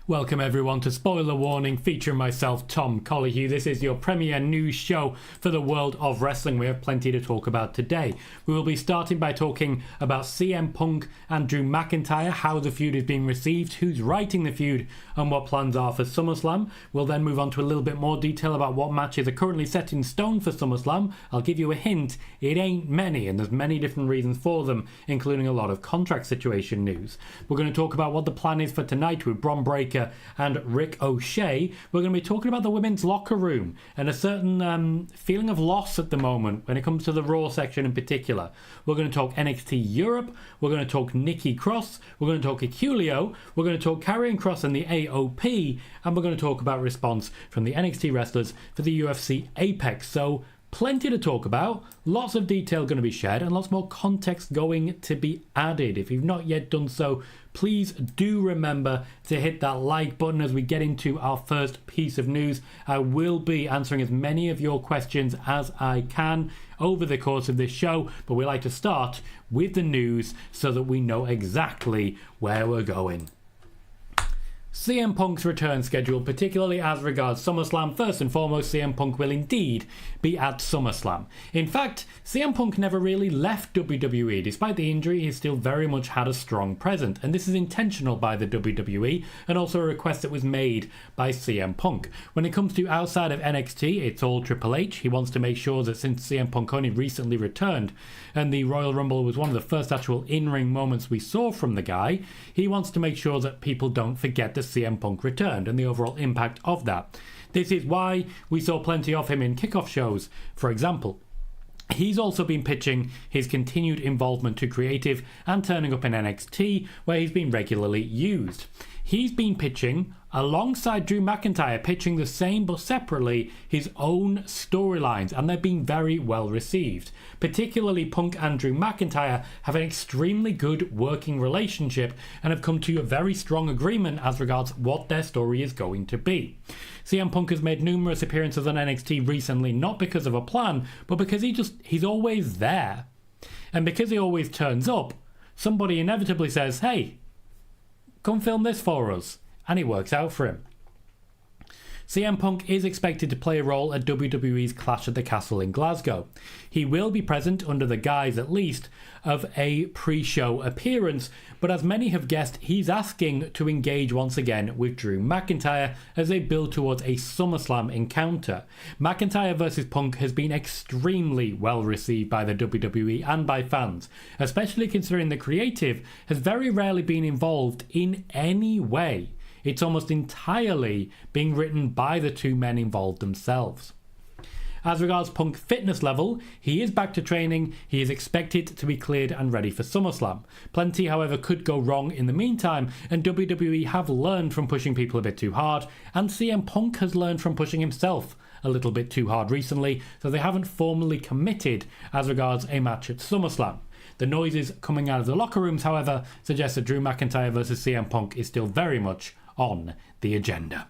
Welcome everyone to Spoiler Warning, featuring myself, Tom Colohue. This is your premier news show for the world of wrestling. We have plenty to talk about today. We will be starting by talking about CM Punk and Drew McIntyre, how the feud is being received, who's writing the feud, and what plans are for SummerSlam. We'll then move on to a little bit more detail about what matches are currently set in stone for SummerSlam. I'll give you a hint, it ain't many, and there's many different reasons for them, including a lot of contract situation news. We're going to talk about what the plan is for tonight with Bron Breakker and Ricochet. We're going to be talking about the women's locker room and a certain feeling of loss at the moment when it comes to the Raw section in particular. We're going to talk NXT Europe. We're going to talk Nikki Cross. We're going to talk Akulio. We're going to talk Karrion Kross and the AOP. And we're going to talk about response from the NXT wrestlers for the UFC Apex. So plenty to talk about, lots of detail going to be shared, and lots more context going to be added. If you've not yet done so, please do remember to hit that like button as we get into our first piece of news. I will be answering as many of your questions as I can over the course of this show, but we like to start with the news so that we know exactly where we're going. CM Punk's return schedule, particularly as regards SummerSlam. First and foremost, CM Punk will indeed be at SummerSlam. In fact, CM Punk never really left WWE. Despite the injury, he still very much had a strong presence, and this is intentional by the WWE, and also a request that was made by CM Punk. When it comes to outside of NXT, it's all Triple H. He wants to make sure that since CM Punk only recently returned, and the Royal Rumble was one of the first actual in-ring moments we saw from the guy, he wants to make sure that people don't forget that CM Punk returned and the overall impact of that. This is why we saw plenty of him in kickoff shows, for example. He's also been pitching his continued involvement to creative and turning up in NXT, where he's been regularly used. He's been pitching, alongside Drew McIntyre, pitching the same but separately, his own storylines, and they're being very well received. Particularly Punk and Drew McIntyre have an extremely good working relationship and have come to a very strong agreement as regards what their story is going to be. CM Punk has made numerous appearances on NXT recently, not because of a plan, but because he's always there. And because he always turns up, somebody inevitably says, "Hey, come film this for us," and it works out for him. CM Punk is expected to play a role at WWE's Clash at the Castle in Glasgow. He will be present under the guise, at least, of a pre-show appearance, but as many have guessed, he's asking to engage once again with Drew McIntyre as they build towards a SummerSlam encounter. McIntyre vs Punk has been extremely well received by the WWE and by fans, especially considering the creative has very rarely been involved in any way. It's almost entirely being written by the two men involved themselves. As regards Punk's fitness level, he is back to training. He is expected to be cleared and ready for SummerSlam. Plenty, however, could go wrong in the meantime, and WWE have learned from pushing people a bit too hard, and CM Punk has learned from pushing himself a little bit too hard recently, so they haven't formally committed as regards a match at SummerSlam. The noises coming out of the locker rooms, however, suggest that Drew McIntyre vs CM Punk is still very much on the agenda.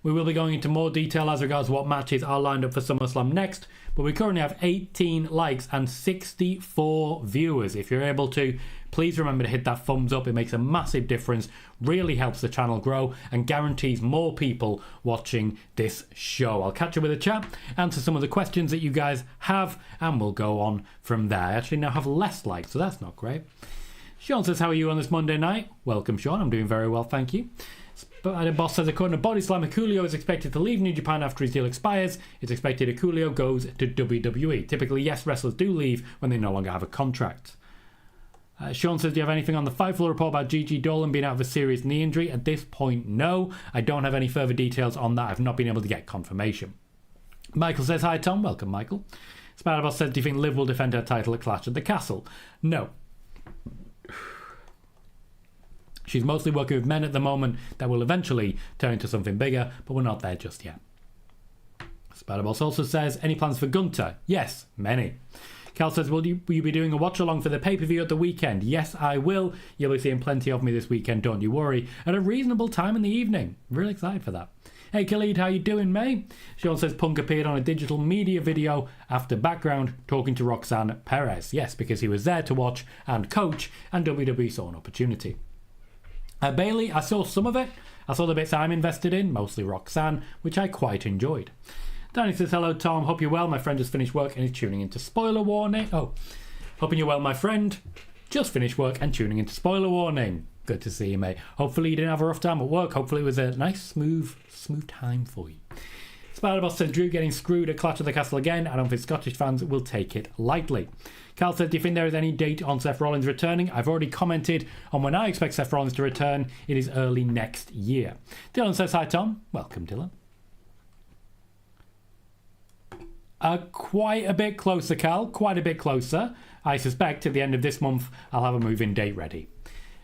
We will be going into more detail as regards what matches are lined up for SummerSlam next, but we currently have 18 likes and 64 viewers. If you're able to, please remember to hit that thumbs up. It makes a massive difference, really helps the channel grow, and guarantees more people watching this show. I'll catch up with the chat, answer some of the questions that you guys have, and we'll go on from there. I actually now have less likes, so that's not great. Sean says, "How are you on this Monday night?" Welcome, Sean. I'm doing very well, thank you. The boss says, according to Body Slam, Akulio is expected to leave New Japan after his deal expires. It's expected Akulio goes to WWE. Typically, yes, wrestlers do leave when they no longer have a contract. Sean says, "Do you have anything on the Fightful report about Gigi Dolan being out of a serious knee injury?" At this point, no. I don't have any further details on that. I've not been able to get confirmation. Michael says, "Hi, Tom." Welcome, Michael. Spider-Boss says, "Do you think Liv will defend her title at Clash at the Castle?" No. She's mostly working with men at the moment that will eventually turn into something bigger, but we're not there just yet. Spider-Boss also says, "Any plans for Gunther?" Yes, many. Cal says, will you be doing a watch-along for the pay-per-view at the weekend? Yes, I will. You'll be seeing plenty of me this weekend, don't you worry. At a reasonable time in the evening. Really excited for that. Hey Khalid, how you doing, mate? Sean says Punk appeared on a digital media video after background talking to Roxanne Perez. Yes, because he was there to watch and coach, and WWE saw an opportunity. Bayley, I saw some of it. I saw the bits I'm invested in, mostly Roxanne, which I quite enjoyed. Danny says, hello Tom, hope you're well. My friend just finished work and is tuning into spoiler warning. Oh, hoping you're well, my friend. Just finished work and tuning into spoiler warning. Good to see you, mate. Hopefully you didn't have a rough time at work. Hopefully it was a nice, smooth time for you. Spider-Boss says, Drew getting screwed at Clash of the Castle again. I don't think Scottish fans will take it lightly. Carl says, do you think there is any date on Seth Rollins returning? I've already commented on when I expect Seth Rollins to return. It is early next year. Dylan says, hi Tom. Welcome, Dylan. Quite a bit closer, Cal. Quite a bit closer. I suspect at the end of this month, I'll have a move-in date ready.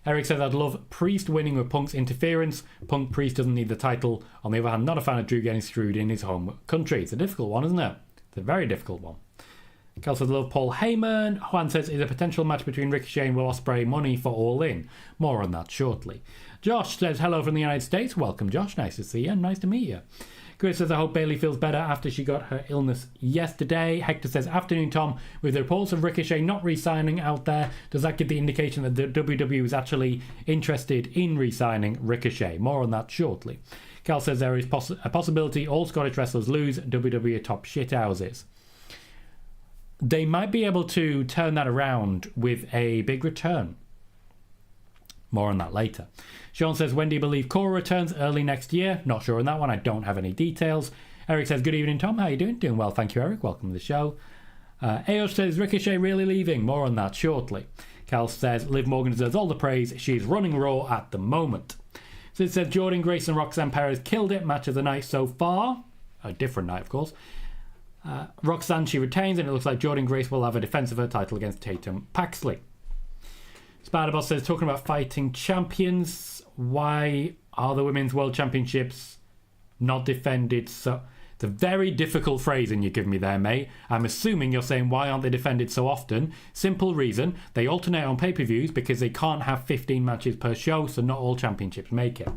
Eric says, I'd love Priest winning with Punk's interference. Punk Priest doesn't need the title. On the other hand, not a fan of Drew getting screwed in his home country. It's a difficult one, isn't it? It's a very difficult one. Cal says, love Paul Heyman. Juan says, is a potential match between Ricochet and Will Ospreay money for All In? More on that shortly. Josh says, hello from the United States. Welcome, Josh. Nice to see you. Nice to meet you. Chris says, I hope Bayley feels better after she got her illness yesterday. Hector says, afternoon, Tom. With the reports of Ricochet not re-signing out there, does that give the indication that the WWE is actually interested in re-signing Ricochet? More on that shortly. Cal says, there is a possibility all Scottish wrestlers lose WWE top shithouses. They might be able to turn that around with a big return. More on that later. Sean says, when do you believe Cora returns? Early next year. Not sure on that one. I don't have any details. Eric says, good evening, Tom. How are you doing? Doing well, thank you, Eric. Welcome to the show. Aosh says, Ricochet really leaving? More on that shortly. Cal says, Liv Morgan deserves all the praise. She's running Raw at the moment. So it says, Jordan Grace and Roxanne Perez killed it. Match of the night so far. A different night, of course. Roxanne, she retains, and it looks like Jordan Grace will have a defense of her title against Tatum Paxley. Spider-Boss says, talking about fighting champions, why are the Women's World Championships not defended? So it's a very difficult phrasing you give me there, mate. I'm assuming you're saying, why aren't they defended so often? Simple reason, they alternate on pay-per-views because they can't have 15 matches per show, so not all championships make it.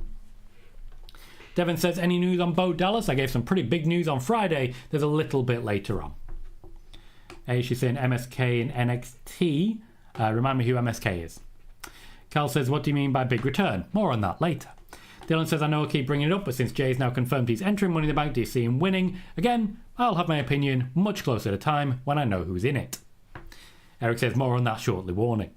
Devin says, any news on Bo Dallas? I gave some pretty big news on Friday. There's a little bit later on. She's saying MSK and NXT. Remind me who MSK is. Carl says, what do you mean by big return? More on that later. Dylan says, I know I keep bringing it up, but since Jay is now confirmed he's entering Money in the Bank, do you see him winning? Again, I'll have my opinion much closer to time when I know who's in it. Eric says, more on that shortly, warning.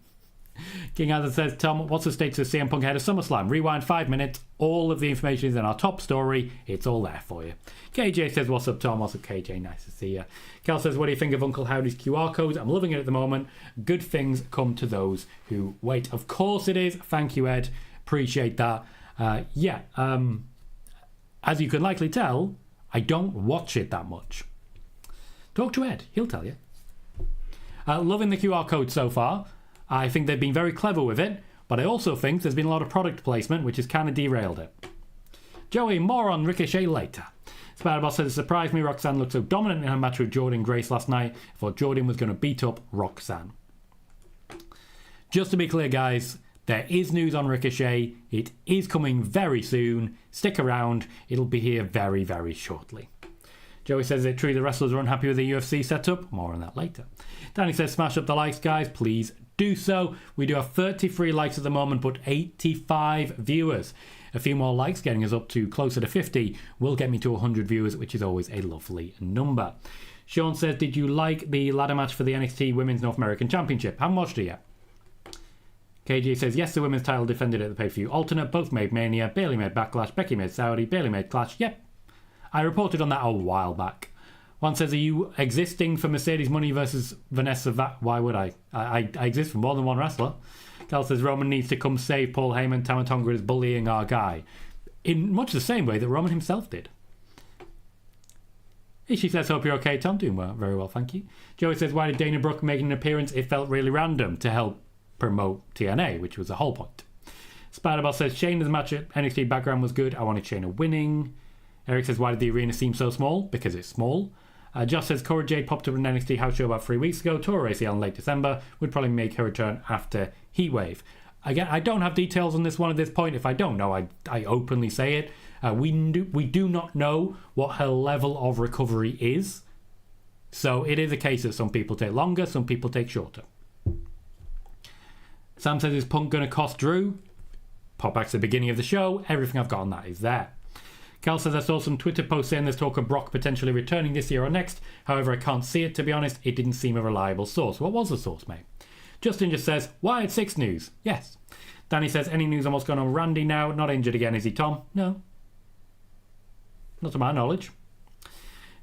King Hazard says, Tom, what's the status of CM Punk ahead of SummerSlam? Rewind 5 minutes. All of the information is in our top story. It's all there for you. KJ says, what's up, Tom? What's up, KJ? Nice to see you. Cal says, what do you think of Uncle Howdy's QR codes? I'm loving it at the moment. Good things come to those who wait. Of course it is. Thank you, Ed. Appreciate that. As you can likely tell, I don't watch it that much. Talk to Ed. He'll tell you. Loving the QR code so far. I think they've been very clever with it, but I also think there's been a lot of product placement which has kind of derailed it. Joey, more on Ricochet later. Spider-Boss says, it surprised me Roxanne looked so dominant in her match with Jordan Grace last night. I thought Jordan was going to beat up Roxanne. Just to be clear, guys, there is news on Ricochet. It is coming very soon. Stick around. It'll be here very, very shortly. Joey says, is it true the wrestlers are unhappy with the UFC setup? More on that later. Danny says, smash up the likes, guys. Please do so. We do have 33 likes at the moment, but 85 viewers. A few more likes getting us up to closer to 50 will get me to 100 viewers, which is always a lovely number. Sean says, did you like the ladder match for the NXT Women's North American Championship? Haven't watched it yet. KJ says, yes, the women's title defended at the pay-per-view alternate. Both made Mania. Bayley made Backlash. Becky made Saudi. Bayley made Clash. Yep. I reported on that a while back. One says, are you existing for Mercedes Money versus Vanessa Why would I? I exist for more than one wrestler. Cal says, Roman needs to come save Paul Heyman. Tama Tonga is bullying our guy. In much the same way that Roman himself did. She says, hope you're okay, Tom. Doing well, very well, thank you. Joey says, why did Dana Brooke make an appearance? It felt really random to help promote TNA, which was the whole point. Spider-Boss says, Shayna's match at NXT background was good. I wanted Shayna winning. Eric says, why did the arena seem so small? Because it's small. Josh says, Cora Jade popped up in an NXT house show about 3 weeks ago. Tore ACL in late December. Would probably make her return after Heatwave. Again, I don't have details on this one at this point. If I don't know, I openly say it. We do not know what her level of recovery is. So it is a case that some people take longer, some people take shorter. Sam says, is Punk going to cost Drew? Pop back to the beginning of the show. Everything I've got on that is there. Cal says, I saw some Twitter posts saying there's talk of Brock potentially returning this year or next. However, I can't see it, to be honest. It didn't seem a reliable source. What was the source, mate? Justin just says, Wired 6 news. Yes. Danny says, any news on what's going on with Randy now? Not injured again, is he, Tom? No. Not to my knowledge.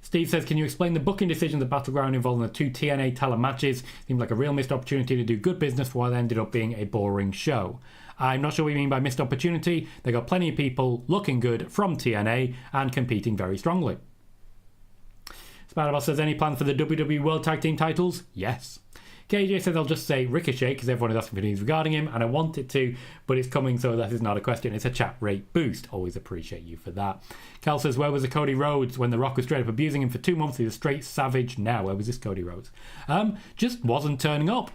Steve says, can you explain the booking decisions at Battleground involving the 2 TNA talent matches? Seemed like a real missed opportunity to do good business for what ended up being a boring show. I'm not sure what you mean by missed opportunity. They got plenty of people looking good from TNA and competing very strongly. Spider-Boss says, any plans for the WWE World Tag Team titles? Yes. KJ says, I'll just say Ricochet because everyone is asking for news regarding him and I want it to, but it's coming, so that is not a question. It's a chat rate boost. Always appreciate you for that. Cal says, where was the Cody Rhodes when The Rock was straight up abusing him for 2 months? He's a straight savage now. Where was this Cody Rhodes? Just wasn't turning up.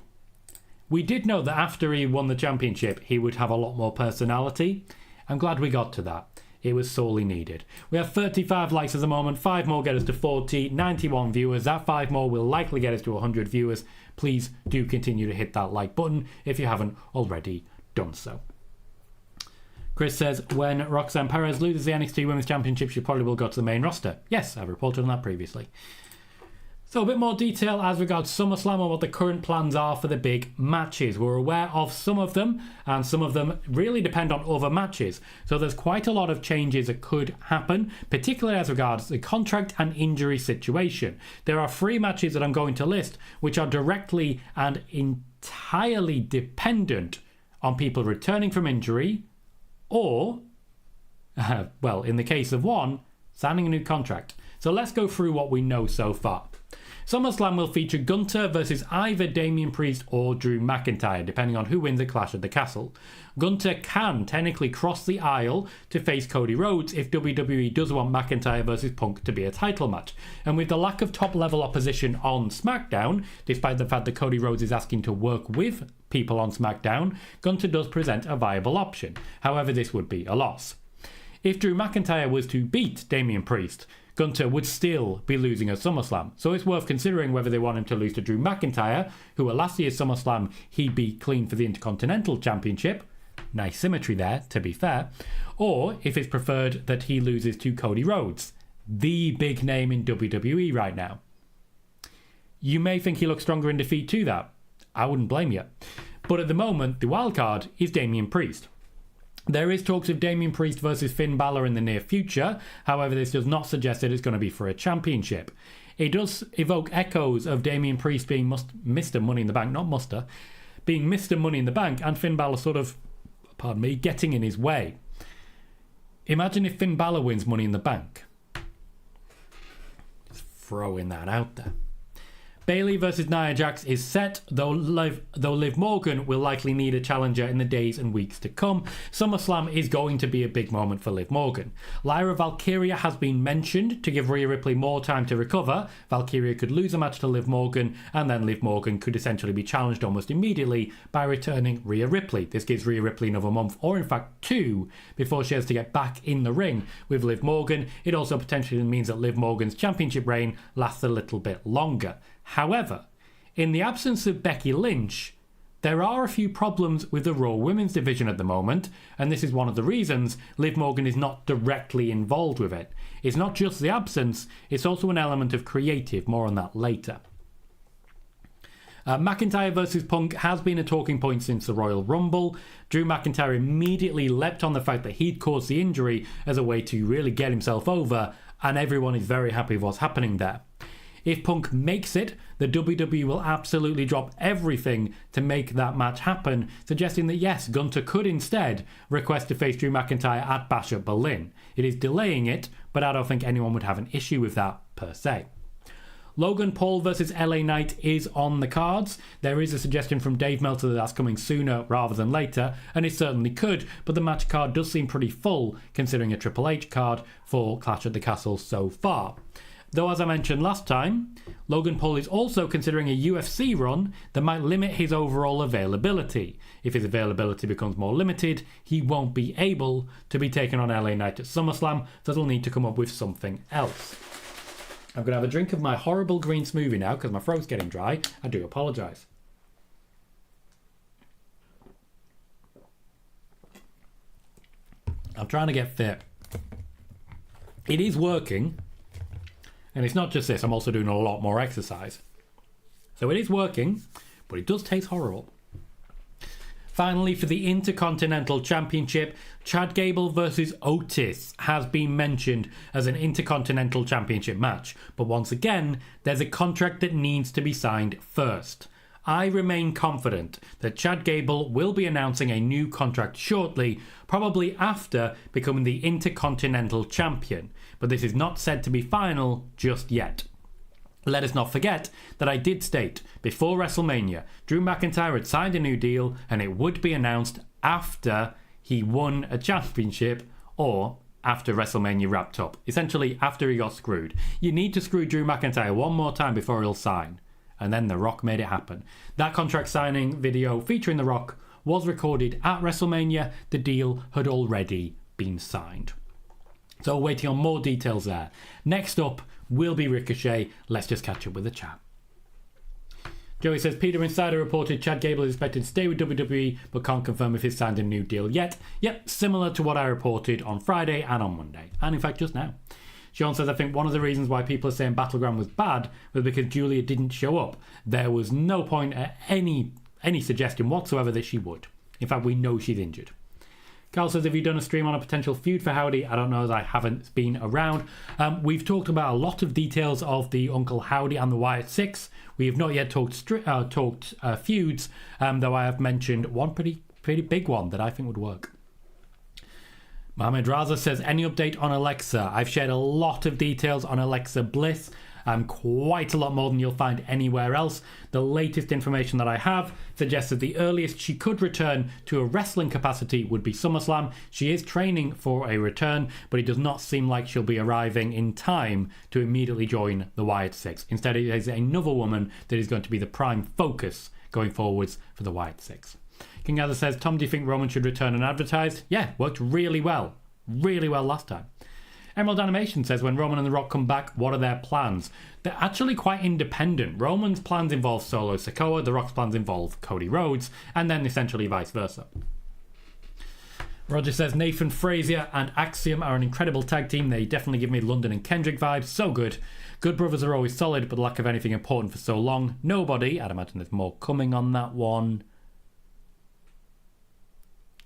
We did know that after he won the championship, he would have a lot more personality. I'm glad we got to that. It was sorely needed. We have 35 likes at the moment. 5 more get us to 40, 91 viewers. That 5 more will likely get us to 100 viewers. Please do continue to hit that like button if you haven't already done so. Chris says, when Roxanne Perez loses the NXT Women's Championship, she probably will go to the main roster. Yes, I've reported on that previously. So a bit more detail as regards SummerSlam and what the current plans are for the big matches. We're aware of some of them, and some of them really depend on other matches. So there's quite a lot of changes that could happen, particularly as regards the contract and injury situation. There are 3 matches that I'm going to list, which are directly and entirely dependent on people returning from injury, or, well, in the case of one, signing a new contract. So let's go through what we know so far. SummerSlam will feature Gunther versus either Damian Priest or Drew McIntyre, depending on who wins at Clash at the Castle. Gunther can technically cross the aisle to face Cody Rhodes if WWE does want McIntyre versus Punk to be a title match. And with the lack of top-level opposition on SmackDown, despite the fact that Cody Rhodes is asking to work with people on SmackDown, Gunther does present a viable option. However, this would be a loss. If Drew McIntyre was to beat Damian Priest, Gunther would still be losing at SummerSlam. So it's worth considering whether they want him to lose to Drew McIntyre, who at last year's SummerSlam he'd be clean for the Intercontinental Championship. Nice symmetry there, to be fair. Or if it's preferred that he loses to Cody Rhodes, the big name in WWE right now. You may think he looks stronger in defeat to that. I wouldn't blame you. But at the moment, the wild card is Damian Priest. There is talks of Damian Priest versus Finn Balor in the near future. However, this does not suggest that it's going to be for a championship. It does evoke echoes of Damian Priest being Mr. Money in the Bank, not Muster, being Mr. Money in the Bank, and Finn Balor sort of, getting in his way. Imagine if Finn Balor wins Money in the Bank. Just throwing that out there. Bayley versus Nia Jax is set, though Liv Morgan will likely need a challenger in the days and weeks to come. SummerSlam is going to be a big moment for Liv Morgan. Lyra Valkyria has been mentioned to give Rhea Ripley more time to recover. Valkyria could lose a match to Liv Morgan, and then Liv Morgan could essentially be challenged almost immediately by returning Rhea Ripley. This gives Rhea Ripley another month, or in fact 2, before she has to get back in the ring with Liv Morgan. It also potentially means that Liv Morgan's championship reign lasts a little bit longer. However, in the absence of Becky Lynch, there are a few problems with the Raw Women's division at the moment, and this is one of the reasons Liv Morgan is not directly involved with it. It's not just the absence, it's also an element of creative. More on that later. McIntyre versus Punk has been a talking point since the Royal Rumble. Drew McIntyre immediately leapt on the fact that he'd caused the injury as a way to really get himself over, and everyone is very happy with what's happening there. If Punk makes it, the WWE will absolutely drop everything to make that match happen, suggesting that yes, Gunther could instead request to face Drew McIntyre at Bash at Berlin. It is delaying it, but I don't think anyone would have an issue with that per se. Logan Paul versus LA Knight is on the cards. There is a suggestion from Dave Meltzer that that's coming sooner rather than later, and it certainly could, but the match card does seem pretty full considering a Triple H card for Clash at the Castle so far. Though, as I mentioned last time, Logan Paul is also considering a UFC run that might limit his overall availability. If his availability becomes more limited, he won't be able to be taken on LA Knight at SummerSlam, so they'll need to come up with something else. I'm going to have a drink of my horrible green smoothie now because my throat's getting dry. I do apologise. I'm trying to get fit. It is working. And it's not just this, I'm also doing a lot more exercise. So it is working, but it does taste horrible. Finally, for the Intercontinental Championship, Chad Gable versus Otis has been mentioned as an Intercontinental Championship match. But once again, there's a contract that needs to be signed first. I remain confident that Chad Gable will be announcing a new contract shortly, probably after becoming the Intercontinental Champion. But this is not said to be final just yet. Let us not forget that I did state before WrestleMania, Drew McIntyre had signed a new deal and it would be announced after he won a championship or after WrestleMania wrapped up. Essentially, after he got screwed. You need to screw Drew McIntyre one more time before he'll sign. And then The Rock made it happen. That contract signing video featuring The Rock was recorded at WrestleMania. The deal had already been signed. So waiting on more details there. Next up will be Ricochet. Let's just catch up with the chat. Joey says, PWInsider reported Chad Gable is expected to stay with WWE but can't confirm if he's signed a new deal yet. Yep, similar to what I reported on Friday and on Monday. And in fact, just now. Sean says, I think one of the reasons why people are saying Battleground was bad was because Julia didn't show up. There was no point at any suggestion whatsoever that she would. In fact, we know she's injured. Carl says, have you done a stream on a potential feud for Howdy? I don't know, as I haven't been around. We've talked about a lot of details of the Uncle Howdy and the Wyatt Six. We have not yet talked feuds, though I have mentioned one pretty big one that I think would work. Mohamed Raza says, any update on Alexa? I've shared a lot of details on Alexa Bliss. Quite a lot more than you'll find anywhere else. The latest information that I have suggests that the earliest she could return to a wrestling capacity would be SummerSlam. She is training for a return, but it does not seem like she'll be arriving in time to immediately join the Wyatt Six. Instead, it is another woman that is going to be the prime focus going forwards for the Wyatt Six. King Arthur says, Tom, do you think Roman should return unadvertised? Yeah, worked really well. Really well last time. Emerald Animation says, when Roman and The Rock come back, what are their plans? They're actually quite independent. Roman's plans involve Solo Sikoa, The Rock's plans involve Cody Rhodes, and then essentially vice versa. Roger says, Nathan Frazier and Axiom are an incredible tag team. They definitely give me London and Kendrick vibes. So good. Good brothers are always solid, but lack of anything important for so long. Nobody. I'd imagine there's more coming on that one.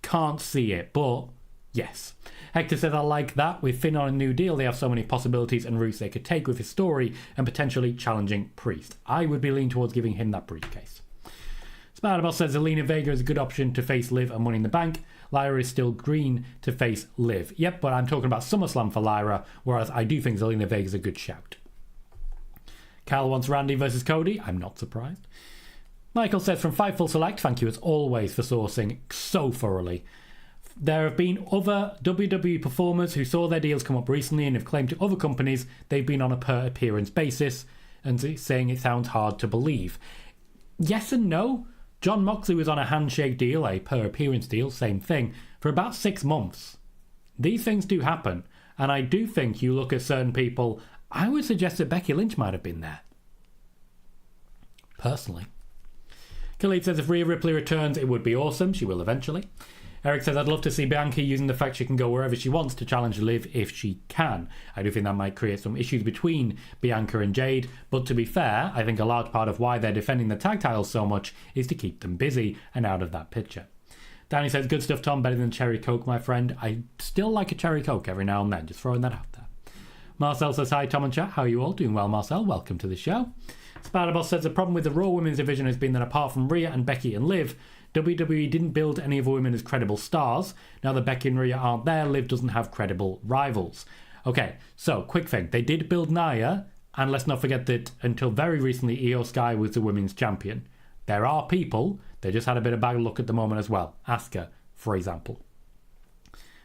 Can't see it, but yes. Hector says, I like that. With Finn on a new deal, they have so many possibilities and routes they could take with his story and potentially challenging Priest. I would be leaning towards giving him that briefcase. Spider-Boss says, Zelina Vega is a good option to face Liv and Money in the Bank. Lyra is still green to face Liv. Yep, but I'm talking about SummerSlam for Lyra, whereas I do think Zelina Vega is a good shout. Kyle wants Randy versus Cody. I'm not surprised. Michael says, from Fightful Select, thank you as always for sourcing so thoroughly. There have been other WWE performers who saw their deals come up recently and have claimed to other companies they've been on a per appearance basis and saying it sounds hard to believe. Yes and no. John Moxley was on a handshake deal, a per appearance deal, same thing, for about 6 months. These things do happen, and I do think you look at certain people, I would suggest that Becky Lynch might have been there. Personally. Khalid says, if Rhea Ripley returns, it would be awesome. She will eventually. Eric says, I'd love to see Bianca using the fact she can go wherever she wants to challenge Liv if she can. I do think that might create some issues between Bianca and Jade, but to be fair, I think a large part of why they're defending the tag titles so much is to keep them busy and out of that picture. Danny says, good stuff, Tom, better than Cherry Coke, my friend. I still like a Cherry Coke every now and then, just throwing that out there. Marcel says, hi, Tom and chat, how are you all? Doing well, Marcel, welcome to the show. Spider-Boss says, the problem with the Raw Women's division has been that apart from Rhea and Becky and Liv, WWE didn't build any of the women as credible stars. Now that Becky and Rhea aren't there, Liv doesn't have credible rivals. Okay, so, quick thing. They did build Nia, and let's not forget that until very recently, Io Sky was the women's champion. There are people, they just had a bit of bad luck at the moment as well. Asuka, for example.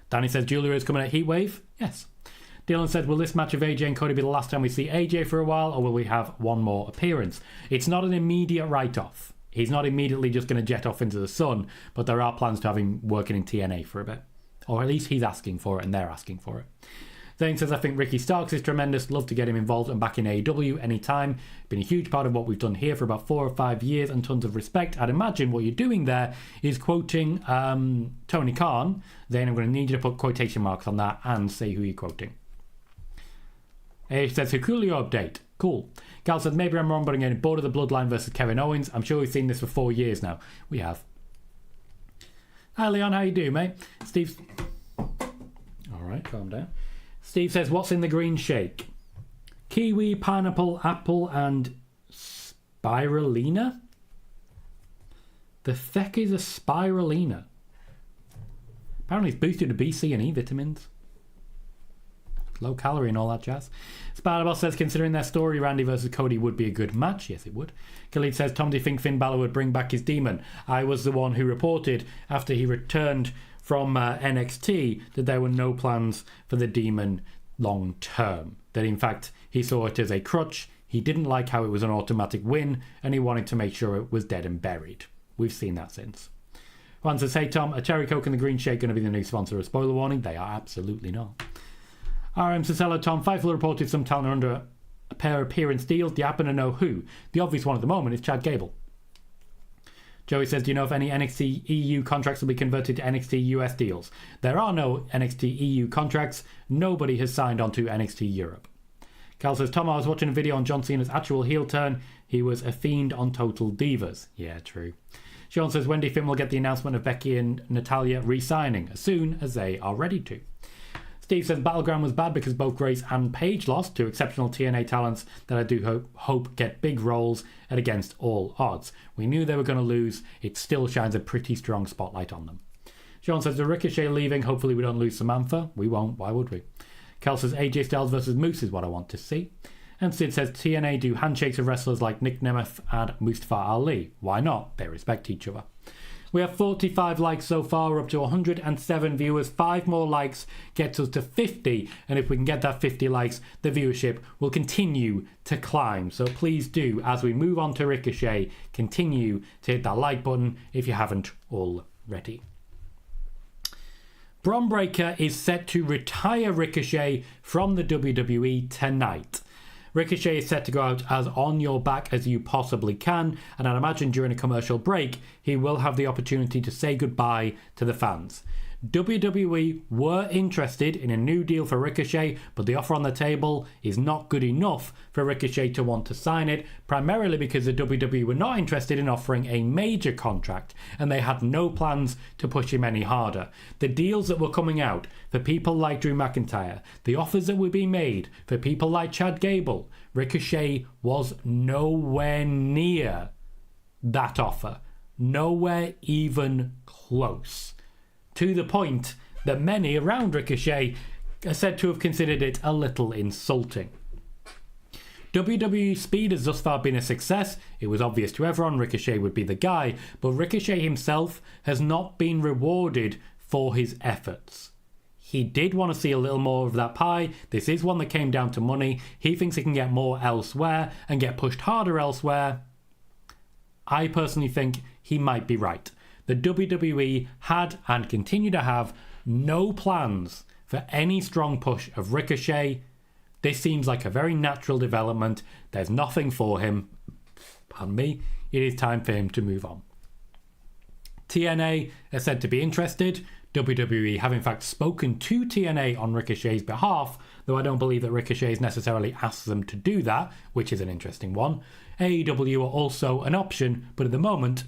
Danny says, Julia is coming at Heatwave? Yes. Dylan said, will this match of AJ and Cody be the last time we see AJ for a while, or will we have one more appearance? It's not an immediate write-off. He's not immediately just going to jet off into the sun, but there are plans to have him working in TNA for a bit. Or at least he's asking for it and they're asking for it. Zane says, I think Ricky Starks is tremendous. Love to get him involved and back in AEW anytime. Been a huge part of what we've done here for about 4 or 5 years and tons of respect. I'd imagine what you're doing there is quoting Tony Khan. Zane, I'm going to need you to put quotation marks on that and say who you're quoting. AH says, Julio update. Cool. Gal says, maybe I'm wrong, but I'm getting bored of the Bloodline versus Kevin Owens. I'm sure we've seen this for 4 years now. We have. Hi, Leon. How you doing, mate? Steve. All right, calm down. Steve says, what's in the green shake? Kiwi, pineapple, apple, and spirulina? The feck is a spirulina? Apparently it's boosted to B, C, and E vitamins. Low calorie and all that jazz. Spider-Boss says, considering their story, Randy versus Cody would be a good match. Yes, it would. Khalid says, Tom, do you think Finn Balor would bring back his demon? I was the one who reported after he returned from NXT that there were no plans for the demon long term. That in fact, he saw it as a crutch. He didn't like how it was an automatic win, and he wanted to make sure it was dead and buried. We've seen that since. Juan says, hey Tom, are Cherry Coke and the Green Shake going to be the new sponsor of Spoiler Warning? They are absolutely not. RM says, hello Tom, Fightful reported some talent are under a pair of appearance deals. Do you happen to know who? The obvious one at the moment is Chad Gable. Joey says, do you know if any NXT EU contracts will be converted to NXT US deals? There are no NXT EU contracts. Nobody has signed on to NXT Europe. Cal says, Tom, I was watching a video on John Cena's actual heel turn. He was a fiend on Total Divas. Yeah, true. Sean says, when do you think we'll get the announcement of Becky and Natalya re-signing? As soon as they are ready to. Steve says, Battleground was bad because both Grace and Paige lost to exceptional TNA talents that I do hope get big roles at against all odds. We knew they were going to lose. It still shines a pretty strong spotlight on them. Sean says, the Ricochet leaving. Hopefully we don't lose Samantha. We won't. Why would we? Kel says, AJ Styles versus Moose is what I want to see. And Sid says, TNA do handshakes of wrestlers like Nick Nemeth and Mustafa Ali. Why not? They respect each other. We have 45 likes so far. We're up to 107 viewers. 5 more likes gets us to 50. And if we can get that 50 likes, the viewership will continue to climb. So please do, as we move on to Ricochet, continue to hit that like button if you haven't already. Bron Breakker is set to retire Ricochet from the WWE tonight. Ricochet is set to go out as on your back as you possibly can, and I'd imagine during a commercial break, he will have the opportunity to say goodbye to the fans. WWE were interested in a new deal for Ricochet, but the offer on the table is not good enough for Ricochet to want to sign it, primarily because the WWE were not interested in offering a major contract, and they had no plans to push him any harder. The deals that were coming out for people like Drew McIntyre, the offers that were being made for people like Chad Gable, Ricochet was nowhere near that offer. Nowhere even close. To the point that many around Ricochet are said to have considered it a little insulting. WWE Speed has thus far been a success. It was obvious to everyone Ricochet would be the guy, but Ricochet himself has not been rewarded for his efforts. He did want to see a little more of that pie. This is one that came down to money. He thinks he can get more elsewhere and get pushed harder elsewhere. I personally think he might be right. The WWE had and continue to have no plans for any strong push of Ricochet. This seems like a very natural development. There's nothing for him. Pardon me. It is time for him to move on. TNA are said to be interested. WWE have in fact spoken to TNA on Ricochet's behalf, though I don't believe that Ricochet has necessarily asked them to do that, which is an interesting one. AEW are also an option, but at the moment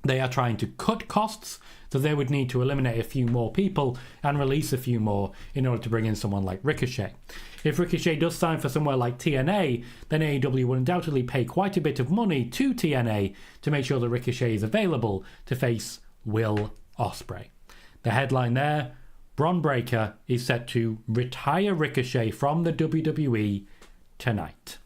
they are trying to cut costs, so they would need to eliminate a few more people and release a few more in order to bring in someone like Ricochet. If Ricochet does sign for somewhere like TNA, then AEW will undoubtedly pay quite a bit of money to TNA to make sure that Ricochet is available to face Will Ospreay. The headline there, Bron Breakker is set to retire Ricochet from the WWE tonight.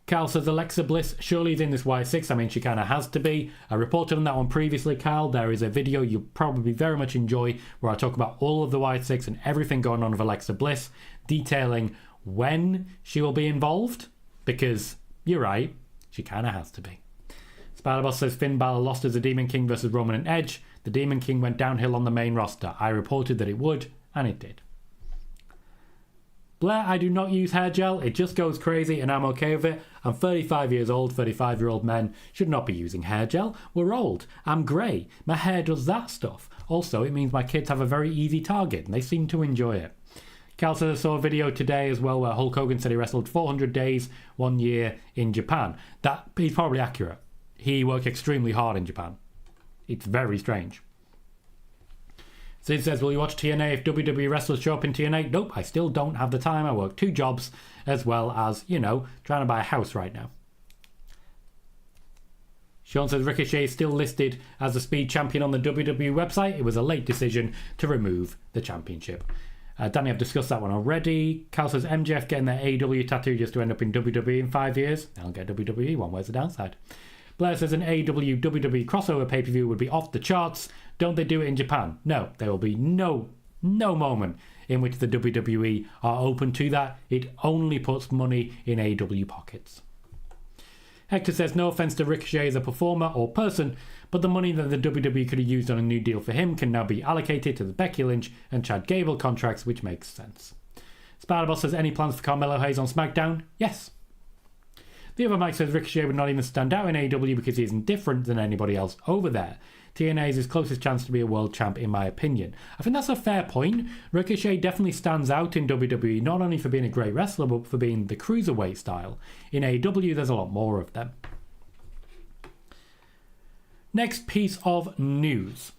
Carl says Alexa Bliss surely is in this Y6. I mean, she kind of has to be. I reported on that one previously, Carl. There is a video you'll probably very much enjoy where I talk about all of the Y6 and everything going on with Alexa Bliss, detailing when she will be involved, because you're right, she kind of has to be. Spider-Boss says Finn Balor lost as a Demon King versus Roman and Edge. The Demon King went downhill on the main roster. I reported that it would, And it did. Blair, I do not use hair gel. It just goes crazy and I'm okay with it. I'm 35 years old. 35-year-old men should not be using hair gel. We're old. I'm grey. My hair does that stuff. Also, it means my kids have a very easy target and they seem to enjoy it. Cal says I saw a video today as well where Hulk Hogan said he wrestled 400 days 1 year in Japan. That is probably accurate. He worked extremely hard in Japan. It's very strange. Sid says, will you watch TNA if WWE wrestlers show up in TNA? Nope, I still don't have the time. I work 2 jobs as well as, trying to buy a house right now. Sean says Ricochet is still listed as the Speed Champion on the WWE website. It was a late decision to remove the championship. Danny, I've discussed that one already. Cal says MJF getting their AEW tattoo just to end up in WWE in 5 years. They'll get WWE one. Where's the downside? Blair says an AEW WWE crossover pay-per-view would be off the charts. Don't they do it in Japan? No, there will be no moment in which the WWE are open to that. It only puts money in AEW pockets. Hector says no offense to Ricochet as a performer or person, but the money that the WWE could have used on a new deal for him can now be allocated to the Becky Lynch and Chad Gable contracts, which makes sense. Spider-Boss says any plans for Carmelo Hayes on SmackDown? Yes. The other Mike says Ricochet would not even stand out in AEW because he isn't different than anybody else over there. TNA is his closest chance to be a world champ in my opinion. I think that's a fair point. Ricochet definitely stands out in WWE not only for being a great wrestler but for being the cruiserweight style. In AEW there's a lot more of them. Next piece of news.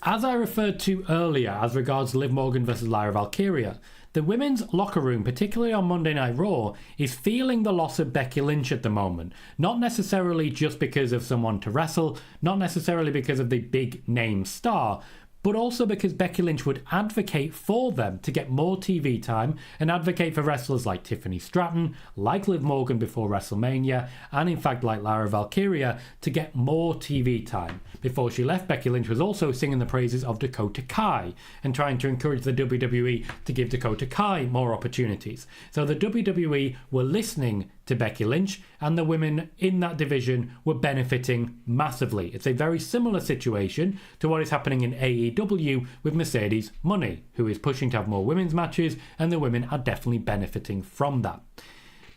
As I referred to earlier as regards Liv Morgan versus Lyra Valkyria, the women's locker room, particularly on Monday Night Raw, is feeling the loss of Becky Lynch at the moment. Not necessarily just because of someone to wrestle, not necessarily because of the big name star, but also because Becky Lynch would advocate for them to get more TV time and advocate for wrestlers like Tiffany Stratton, like Liv Morgan before WrestleMania, and in fact like Lyra Valkyria to get more TV time. Before she left, Becky Lynch was also singing the praises of Dakota Kai and trying to encourage the WWE to give Dakota Kai more opportunities. So the WWE were listening to Becky Lynch and the women in that division were benefiting massively. It's a very similar situation to what is happening in AEW with Mercedes Moné, who is pushing to have more women's matches, and the women are definitely benefiting from that.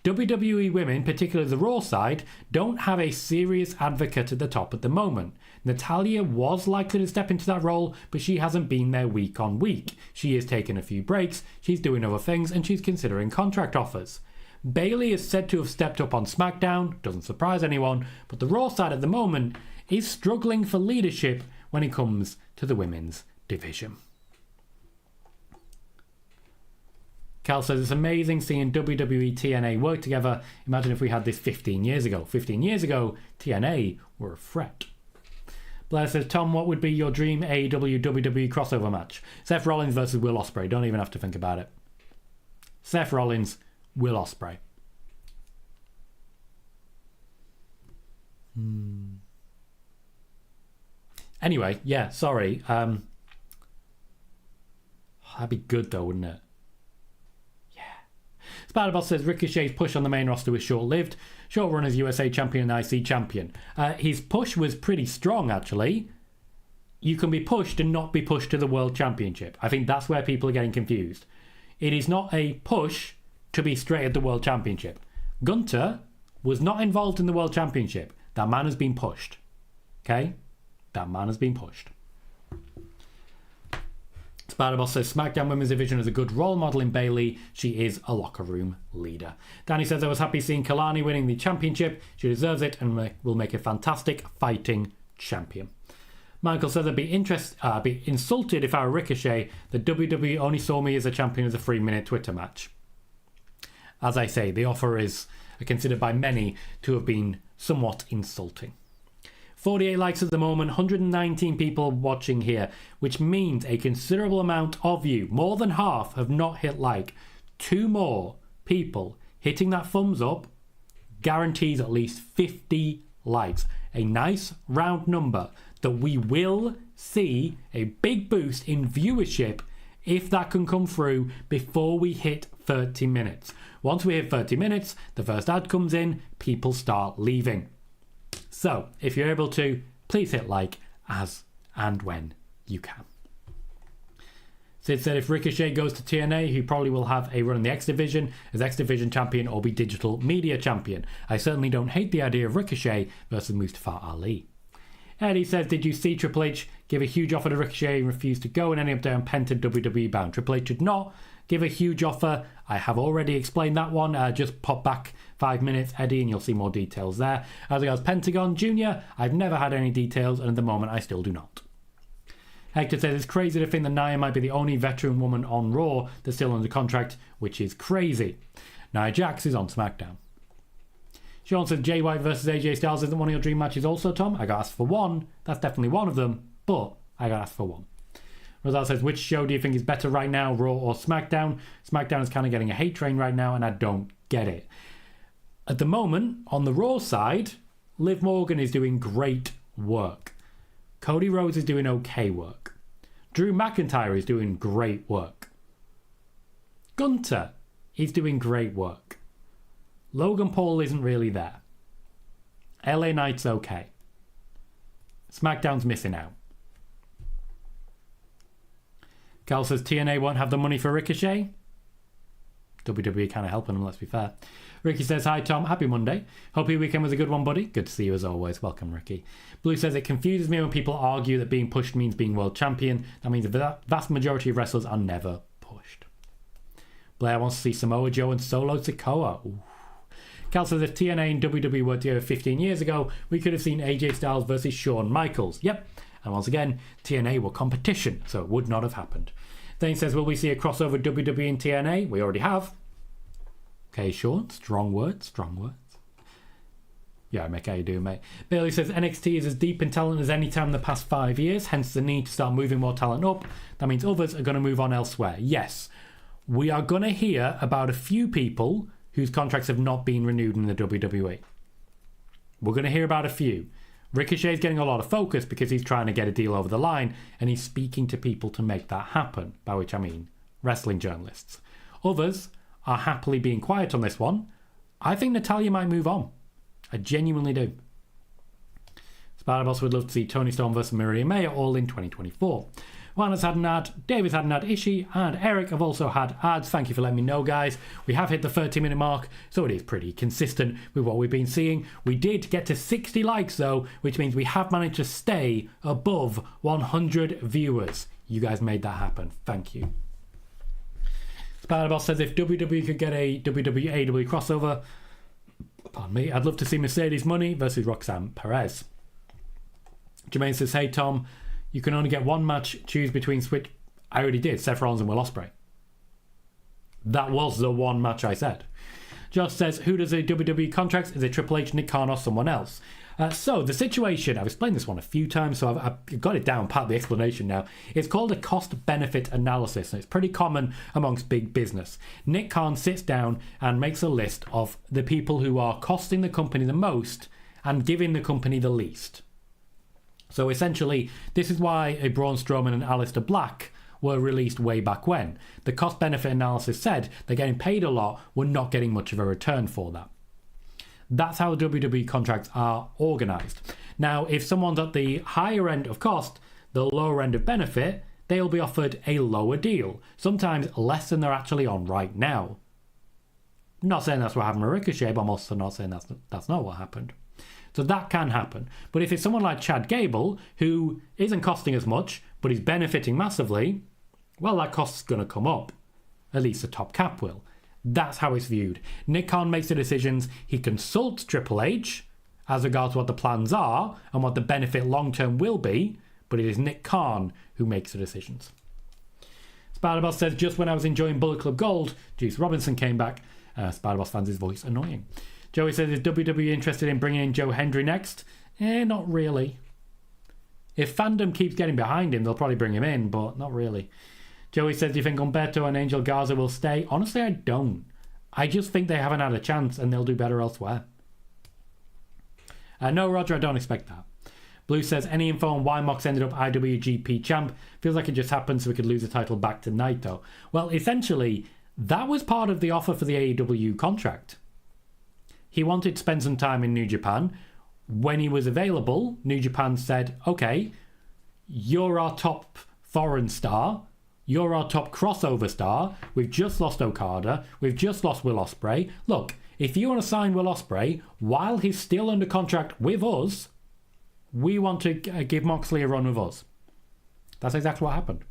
WWE women, particularly the Raw side, don't have a serious advocate at the top at the moment. Natalya was likely to step into that role, but she hasn't been there week on week. She has taken a few breaks, she's doing other things, and she's considering contract offers. Bayley is said to have stepped up on SmackDown, doesn't surprise anyone, but the Raw side at the moment is struggling for leadership when it comes to the women's division. Cal says it's amazing seeing WWE TNA work together. Imagine if we had this 15 years ago. 15 years ago, TNA were a threat. Blair says, Tom, what would be your dream AEW WWE crossover match? Seth Rollins versus Will Ospreay. Don't even have to think about it. Seth Rollins, Will Ospreay. Anyway, yeah, sorry. That'd be good though, wouldn't it? Yeah. Spider-Boss says Ricochet's push on the main roster was short-lived. Short run as USA champion and IC champion. His push was pretty strong, actually. You can be pushed and not be pushed to the World Championship. I think that's where people are getting confused. It is not a push to be straight at the World Championship. Gunther was not involved in the World Championship. That man has been pushed. Okay? That man has been pushed. Spider-Boss says SmackDown Women's Division is a good role model in Bayley. She is a locker room leader. Danny says I was happy seeing Kalani winning the championship. She deserves it and will make a fantastic fighting champion. Michael says I'd be insulted if I were Ricochet. The WWE only saw me as a champion as a 3-minute Twitter match. As I say, the offer is considered by many to have been somewhat insulting. 48 likes at the moment, 119 people watching here, which means a considerable amount of you, more than half, have not hit like. 2 more people hitting that thumbs up guarantees at least 50 likes. A nice round number that we will see a big boost in viewership if that can come through before we hit 30 minutes. Once we hit 30 minutes, the first ad comes in, people start leaving. So, if you're able to, please hit like as and when you can. Sid said if Ricochet goes to TNA, he probably will have a run in the X Division as X Division champion or be digital media champion. I certainly don't hate the idea of Ricochet versus Mustafa Ali. Eddie says, did you see Triple H give a huge offer to Ricochet and refuse to go in any update on Penta WWE bound? Triple H did not give a huge offer. I have already explained that one. Just pop back 5 minutes, Eddie, and you'll see more details there. As regards Pentagon Jr., I've never had any details, and at the moment I still do not. Hector says it's crazy to think that Nia might be the only veteran woman on Raw that's still under contract, which is crazy. Nia Jax is on SmackDown. Sean says Jay White versus AJ Styles isn't one of your dream matches also, Tom? I got asked for one. That's definitely one of them, but I got asked for one. Rosal says, which show do you think is better right now, Raw or SmackDown? SmackDown is kind of getting a hate train right now, and I don't get it. At the moment, on the Raw side, Liv Morgan is doing great work. Cody Rhodes is doing okay work. Drew McIntyre is doing great work. Gunther is doing great work. Logan Paul isn't really there. LA Knight's okay. SmackDown's missing out. Cal says TNA won't have the money for Ricochet. WWE kind of helping them, let's be fair. Ricky says, hi Tom, happy Monday. Hope your weekend was a good one, buddy. Good to see you as always. Welcome, Ricky. Blue says, it confuses me when people argue that being pushed means being world champion. That means the vast majority of wrestlers are never pushed. Blair wants to see Samoa Joe and Solo Sikoa. Ooh. Cal says, if TNA and WWE were together 15 years ago, we could have seen AJ Styles versus Shawn Michaels. Yep. And once again, TNA were competition, so it would not have happened. Then he says, will we see a crossover WWE and TNA? We already have. Okay, Sean, strong words. Yeah, Mick, how you doing, mate? Bailey says NXT is as deep in talent as any time in the past 5 years, hence the need to start moving more talent up. That means others are going to move on elsewhere. Yes, we are going to hear about a few people whose contracts have not been renewed in the WWE. We're going to hear about a few. Ricochet's getting a lot of focus because he's trying to get a deal over the line, and he's speaking to people to make that happen, by which I mean wrestling journalists. Others are happily being quiet on this one. I think Natalya might move on. I genuinely do. Spider-Boss would love to see Toni Storm versus Maria May all in 2024. Juana's had an ad, David's had an ad, Ishii and Eric have also had ads. Thank you for letting me know, guys. We have hit the 30-minute mark, so it is pretty consistent with what we've been seeing. We did get to 60 likes, though, which means we have managed to stay above 100 viewers. You guys made that happen. Thank you. Spider-Boss says if WWE could get a WWE AEW crossover, pardon me, I'd love to see Mercedes Money versus Roxanne Perez. Jermaine says, hey Tom, you can only get one match, choose between Switch. I already did, Seth Rollins and Will Ospreay. That was the one match I said. Josh says, who does the WWE contracts? Is it Triple H, Nick Khan or someone else? So the situation, I've explained this one a few times, so I've got it down, part of the explanation now. It's called a cost-benefit analysis, and it's pretty common amongst big business. Nick Khan sits down and makes a list of the people who are costing the company the most and giving the company the least. So essentially, this is why a Braun Strowman and Aleister Black were released way back when. The cost-benefit analysis said they're getting paid a lot, we're not getting much of a return for that. That's how WWE contracts are organised. Now, if someone's at the higher end of cost, the lower end of benefit, they'll be offered a lower deal, sometimes less than they're actually on right now. I'm not saying that's what happened with Ricochet, but I'm also not saying that's not what happened. So that can happen. But if it's someone like Chad Gable, who isn't costing as much, but is benefiting massively, well, that cost's going to come up. At least the top cap will. That's how it's viewed. Nick Khan makes the decisions. He consults Triple H as regards what the plans are and what the benefit long-term will be, but it is Nick Khan who makes the decisions. Spider-Boss says, just when I was enjoying Bullet Club Gold, Juice Robinson came back. Spider-Boss finds his voice annoying. Joey says, is WWE interested in bringing in Joe Hendry next? Not really. If fandom keeps getting behind him, they'll probably bring him in, but not really. Joey says, do you think Humberto and Angel Garza will stay? Honestly, I don't. I just think they haven't had a chance and they'll do better elsewhere. No, Roger, I don't expect that. Blue says, any info on why Mox ended up IWGP champ? Feels like it just happened so we could lose the title back to Naito. Well, essentially, that was part of the offer for the AEW contract. He wanted to spend some time in New Japan. When he was available, New Japan said, okay, you're our top foreign star. You're our top crossover star. We've just lost Okada. We've just lost Will Ospreay. Look, if you want to sign Will Ospreay while he's still under contract with us, we want to give Moxley a run with us. That's exactly what happened.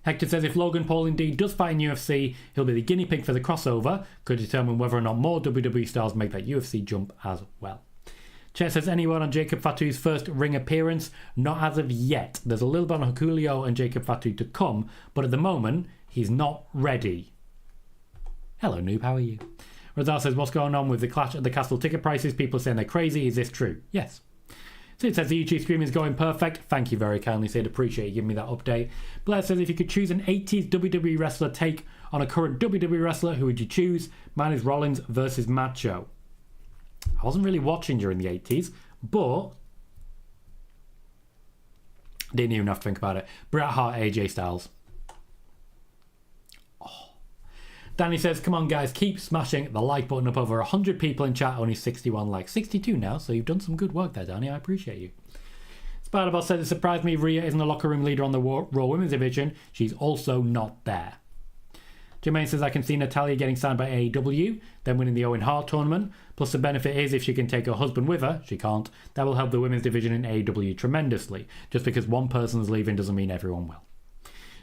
Hector says if Logan Paul indeed does fight in UFC, he'll be the guinea pig for the crossover. Could determine whether or not more WWE stars make that UFC jump as well. Chet says anyone on Jacob Fatu's first ring appearance? Not as of yet. There's a little bit on Julio and Jacob Fatu to come, but at the moment, he's not ready. Hello, noob, how are you? Razal says, what's going on with the Clash at the Castle ticket prices? People saying they're crazy. Is this true? Yes. Sid says the YouTube stream is going perfect. Thank you very kindly, Sid. Appreciate you giving me that update. Blair says if you could choose an 80s WWE wrestler take on a current WWE wrestler, who would you choose? Mine is Rollins versus Macho. I wasn't really watching during the 80s, but didn't even have to think about it. Bret Hart, AJ Styles. Danny says, come on guys, keep smashing the like button up. Over 100 people in chat, only 61 likes. 62 now, so you've done some good work there, Danny. I appreciate you. Spider-Bot says, it surprised me Rhea isn't a locker room leader on the Raw Women's Division. She's also not there. Jermaine says, I can see Natalya getting signed by AEW, then winning the Owen Hart tournament. Plus the benefit is if she can take her husband with her, she can't, that will help the women's division in AEW tremendously. Just because one person's leaving doesn't mean everyone will.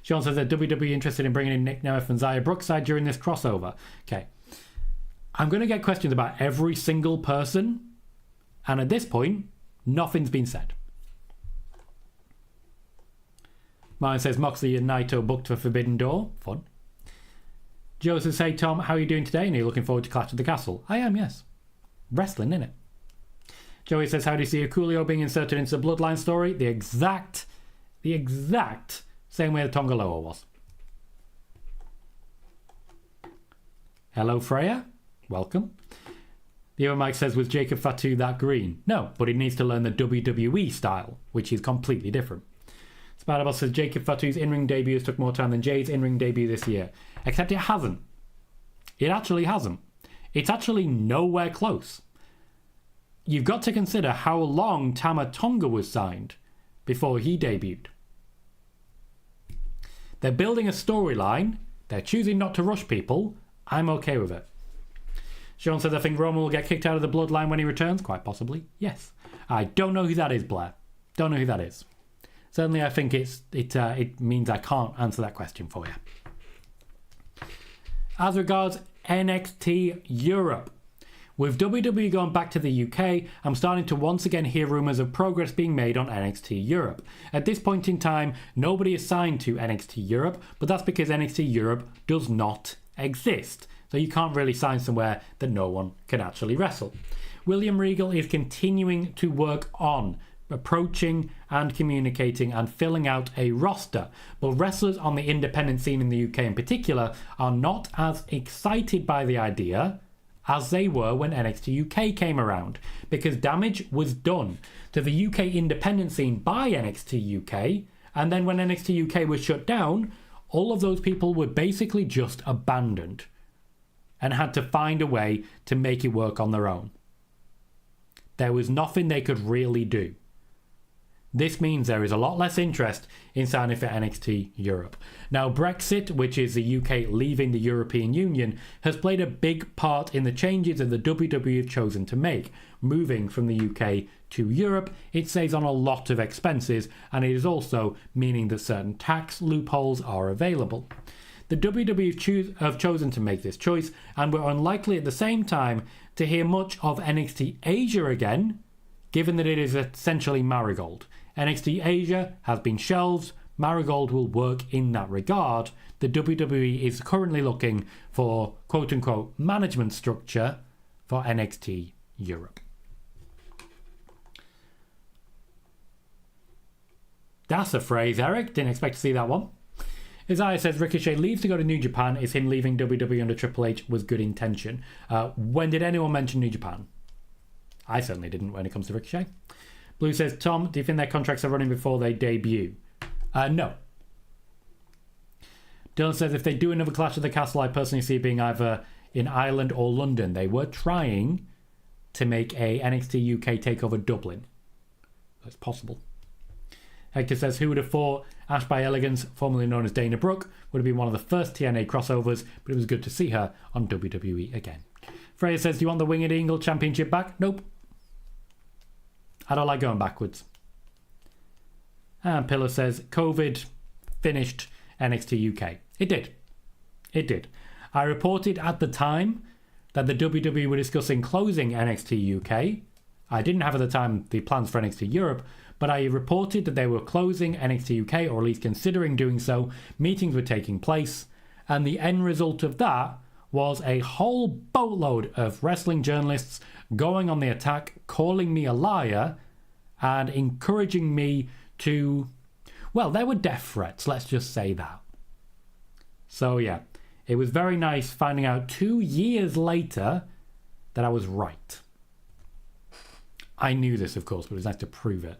Sean says that WWE interested in bringing in Nick Nemeth and Xia Brookside during this crossover. Okay. I'm going to get questions about every single person, and at this point, nothing's been said. Mine says Moxley and Naito booked for Forbidden Door. Fun. Joe says, hey Tom, how are you doing today? And are you looking forward to Clash at the Castle? I am, yes. Wrestling, innit? Joey says, how do you see Julio being inserted into the Bloodline story? The exact same way that Tom Colohue was. Hello, Freya. Welcome. The other Mike says, was Jacob Fatu that green? No, but he needs to learn the WWE style, which is completely different. Spider-Boss says, Jacob Fatu's in-ring debut has took more time than Jay's in-ring debut this year. Except it hasn't. It actually hasn't. It's actually nowhere close. You've got to consider how long Tama Tonga was signed before he debuted. They're building a storyline. They're choosing not to rush people. I'm okay with it. Sean says, I think Roman will get kicked out of the Bloodline when he returns. Quite possibly. Yes. I don't know who that is, Blair. Don't know who that is. Certainly, I think it means I can't answer that question for you. As regards NXT Europe, with WWE going back to the UK, I'm starting to once again hear rumours of progress being made on NXT Europe. At this point in time, nobody is signed to NXT Europe, but that's because NXT Europe does not exist. So you can't really sign somewhere that no one can actually wrestle. William Regal is continuing to work on approaching and communicating and filling out a roster, but wrestlers on the independent scene in the UK in particular are not as excited by the idea as they were when NXT UK came around, because damage was done to the UK independent scene by NXT UK, and then when NXT UK was shut down, all of those people were basically just abandoned and had to find a way to make it work on their own. There was nothing they could really do. This means there is a lot less interest in signing for NXT Europe. Now, Brexit, which is the UK leaving the European Union, has played a big part in the changes that the WWE have chosen to make. Moving from the UK to Europe, it saves on a lot of expenses, and it is also meaning that certain tax loopholes are available. The WWE have chosen to make this choice, and we're unlikely at the same time to hear much of NXT Asia again, given that it is essentially Marigold. NXT Asia has been shelved. Marigold will work in that regard. The WWE is currently looking for quote-unquote management structure for NXT Europe. That's a phrase, Eric. Didn't expect to see that one. Isaiah says Ricochet leaves to go to New Japan. Is him leaving WWE under Triple H was good intention? When did anyone mention New Japan? I certainly didn't when it comes to Ricochet. Blue says, Tom, do you think their contracts are running before they debut? No. Dylan says, if they do another Clash of the Castle, I personally see it being either in Ireland or London. They were trying to make a NXT UK takeover Dublin. That's possible. Hector says, who would have thought Ash by Elegance, formerly known as Dana Brooke, would have been one of the first TNA crossovers, but it was good to see her on WWE again. Freya says, do you want the Winged Eagle Championship back? Nope. I don't like going backwards. And Pillar says, COVID finished NXT UK. It did. It did. I reported at the time that the WWE were discussing closing NXT UK. I didn't have at the time the plans for NXT Europe, but I reported that they were closing NXT UK, or at least considering doing so. Meetings were taking place, and the end result of that was a whole boatload of wrestling journalists going on the attack, calling me a liar, and encouraging me to... Well, there were death threats, let's just say that. So yeah, it was very nice finding out 2 years later that I was right. I knew this, of course, but it was nice to prove it.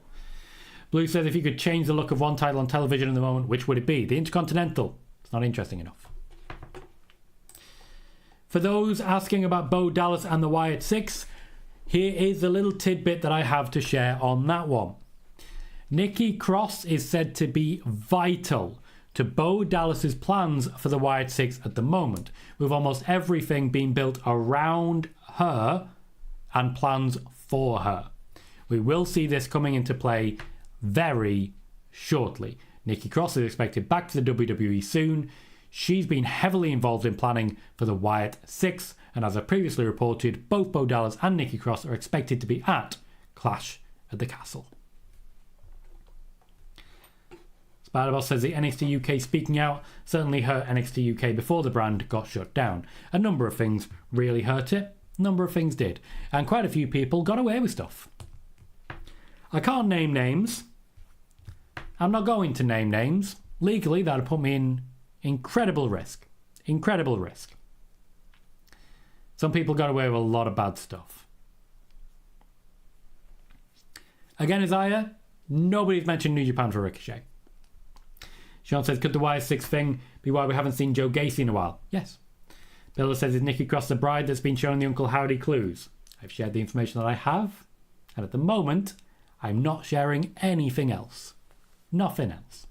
Blue says, if you could change the look of one title on television at the moment, which would it be? The Intercontinental. It's not interesting enough. For those asking about Bo Dallas and the Wyatt Six, here is the little tidbit that I have to share on that one. Nikki Cross is said to be vital to Bo Dallas's plans for the Wyatt Six at the moment, with almost everything being built around her and plans for her. We will see this coming into play very shortly. Nikki Cross is expected back to the WWE soon. She's been heavily involved in planning for the Wyatt Six, and as I previously reported, both Bo Dallas and Nikki Cross are expected to be at Clash at the Castle. Spider-Boss says the NXT UK speaking out certainly hurt NXT UK before the brand got shut down. A number of things really hurt it, a number of things did, and quite a few people got away with stuff. I can't name names. I'm not going to name names. Legally, that would put me in incredible risk. Incredible risk. Some people got away with a lot of bad stuff. Again, Isaiah, nobody's mentioned New Japan for Ricochet. Sean says, could the Wyatt Six thing be why we haven't seen Joe Gacy in a while? Yes. Billa says, is Nikki Cross the bride that's been shown the Uncle Howdy clues? I've shared the information that I have, and at the moment, I'm not sharing anything else. Nothing else.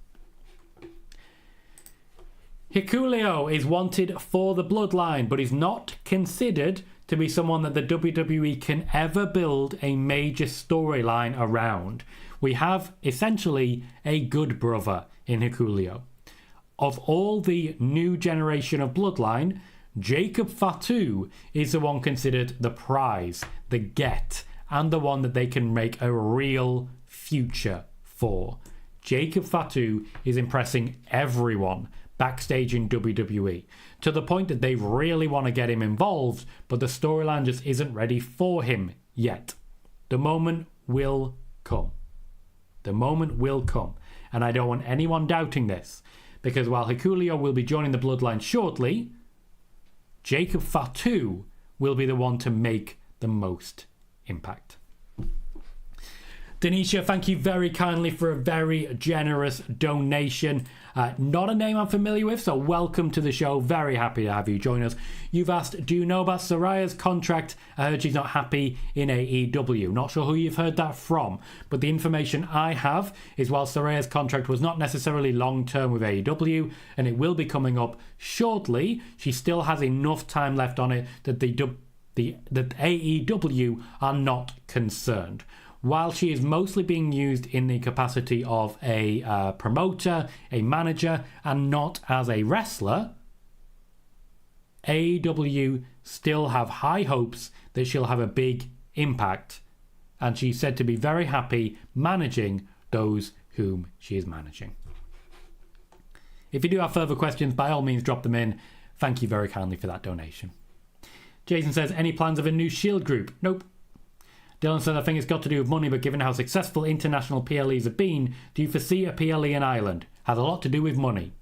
Hikuleo is wanted for the bloodline, but is not considered to be someone that the WWE can ever build a major storyline around. We have essentially a good brother in Hikuleo. Of all the new generation of bloodline, Jacob Fatu is the one considered the prize, the get, and the one that they can make a real future for. Jacob Fatu is impressing everyone backstage in WWE, to the point that they really want to get him involved, but the storyline just isn't ready for him yet. The moment will come. The moment will come. And I don't want anyone doubting this, because while Hikuleo will be joining the bloodline shortly, Jacob Fatu will be the one to make the most impact. Denisha, thank you very kindly for a very generous donation. Not a name I'm familiar with, so welcome to the show. Very happy to have you join us. You've asked, do you know about Saraya's contract? I heard she's not happy in AEW. Not sure who you've heard that from, but the information I have is while Saraya's contract was not necessarily long-term with AEW, and it will be coming up shortly, she still has enough time left on it that that AEW are not concerned. While she is mostly being used in the capacity of a promoter, a manager, and not as a wrestler, AEW still have high hopes that she'll have a big impact, and she's said to be very happy managing those whom she is managing. If you do have further questions, by all means drop them in. Thank you very kindly for that donation. Jason says, any plans of a new Shield group? Nope. Dylan says, I think it's got to do with money, but given how successful international PLEs have been, do you foresee a PLE in Ireland? Has a lot to do with money.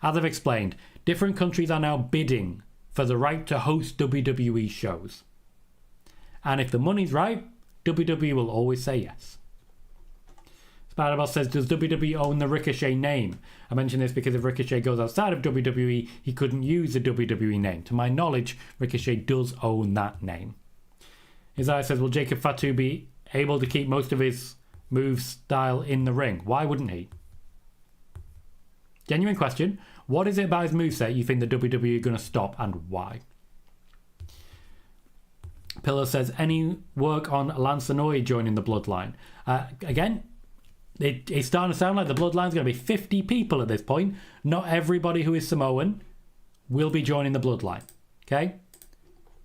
As I've explained, different countries are now bidding for the right to host WWE shows. And if the money's right, WWE will always say yes. Spider-Boss says, does WWE own the Ricochet name? I mention this because if Ricochet goes outside of WWE, he couldn't use the WWE name. To my knowledge, Ricochet does own that name. Isaiah says, will Jacob Fatu be able to keep most of his move style in the ring. Why wouldn't he? Genuine question. What is it about his moveset you think the WWE are going to stop, and why? Pillar says, any work on Lance Anoa'i joining the Bloodline? Again, it's starting to sound like the Bloodline's going to be 50 people at this point. Not everybody who is Samoan will be joining the Bloodline. Okay?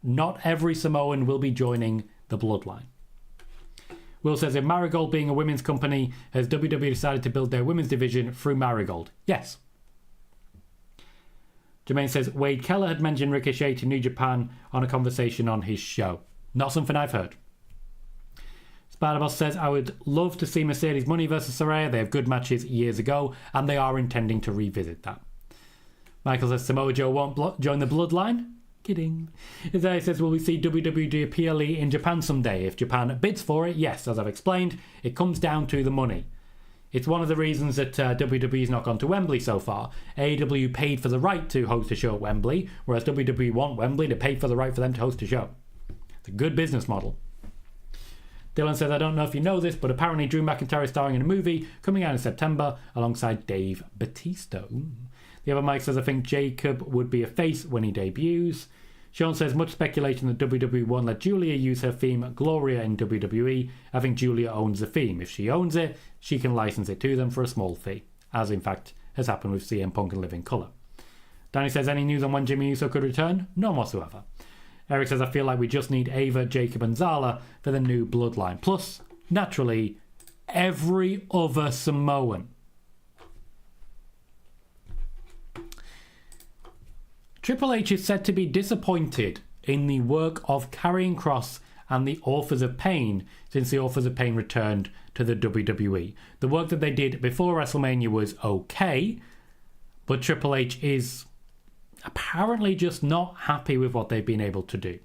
Not every Samoan will be joining the Bloodline. Will says, if Marigold being a women's company, has WWE decided to build their women's division through Marigold? Yes. Jermaine says, Wade Keller had mentioned Ricochet to New Japan on a conversation on his show. Not something I've heard. Spider-Boss says, I would love to see Mercedes Money versus Saraya. They have good matches years ago, and they are intending to revisit that. Michael says, Samoa Joe won't join the Bloodline? Kidding. Isaiah says, will we see WWE do a PLE in Japan someday? If Japan bids for it, yes. As I've explained, it comes down to the money. It's one of the reasons that WWE's not gone to Wembley so far. AEW paid for the right to host a show at Wembley, whereas WWE want Wembley to pay for the right for them to host a show. It's a good business model. Dylan says, I don't know if you know this, but apparently Drew McIntyre is starring in a movie coming out in September alongside Dave Bautista. Ooh. The other Mike says, I think Jacob would be a face when he debuts. Sean says, much speculation that WWE won't let Julia use her theme Gloria in WWE. I think Julia owns the theme. If she owns it, she can license it to them for a small fee, as in fact has happened with CM Punk and Living Colour. Danny says, any news on when Jimmy Uso could return? None whatsoever. Eric says, I feel like we just need Ava, Jacob and Zala for the new Bloodline. Plus, naturally, every other Samoan. Triple H is said to be disappointed in the work of Karrion Kross and the Authors of Pain since the Authors of Pain returned to the WWE. The work that they did before WrestleMania was okay, but Triple H is apparently just not happy with what they've been able to do.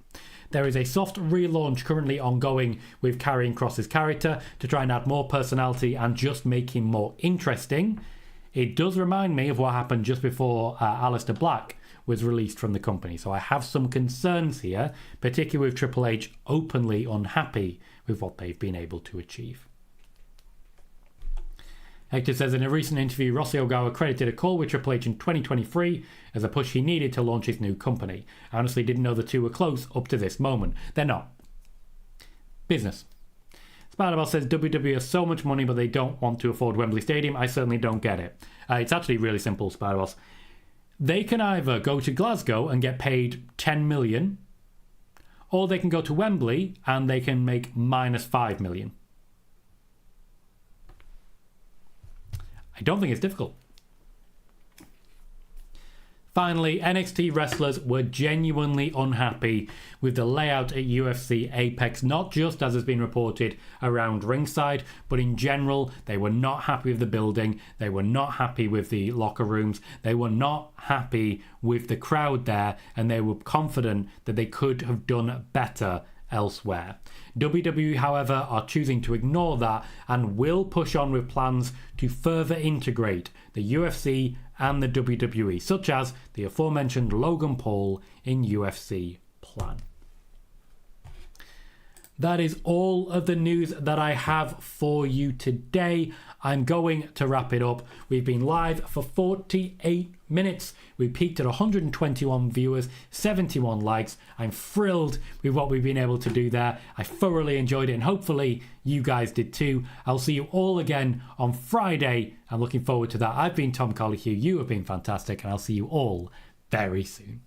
There is a soft relaunch currently ongoing with Karrion Kross's character to try and add more personality and just make him more interesting. It does remind me of what happened just before Aleister Black was released from the company. So I have some concerns here, particularly with Triple H openly unhappy with what they've been able to achieve. Hector says, in a recent interview, Rossi Ogawa credited a call with Triple H in 2023 as a push he needed to launch his new company. I honestly didn't know the two were close up to this moment. They're not. Business. Spider-Man says, WWE has so much money, but they don't want to afford Wembley Stadium. I certainly don't get it. It's actually really simple, Spider-Man. They can either go to Glasgow and get paid 10 million, or they can go to Wembley and they can make minus 5 million. I don't think it's difficult. Finally, NXT wrestlers were genuinely unhappy with the layout at UFC Apex, not just as has been reported around ringside, but in general. They were not happy with the building, they were not happy with the locker rooms, they were not happy with the crowd there, and they were confident that they could have done better elsewhere. WWE, however, are choosing to ignore that and will push on with plans to further integrate the UFC and the WWE, such as the aforementioned Logan Paul in UFC plan. That is all of the news that I have for you today. I'm going to wrap it up. We've been live for 48 minutes. We peaked at 121 viewers, 71 likes. I'm thrilled with what we've been able to do there. I thoroughly enjoyed it, and hopefully you guys did too. I'll see you all again on Friday. I'm looking forward to that. I've been Tom Colohue. You have been fantastic, and I'll see you all very soon.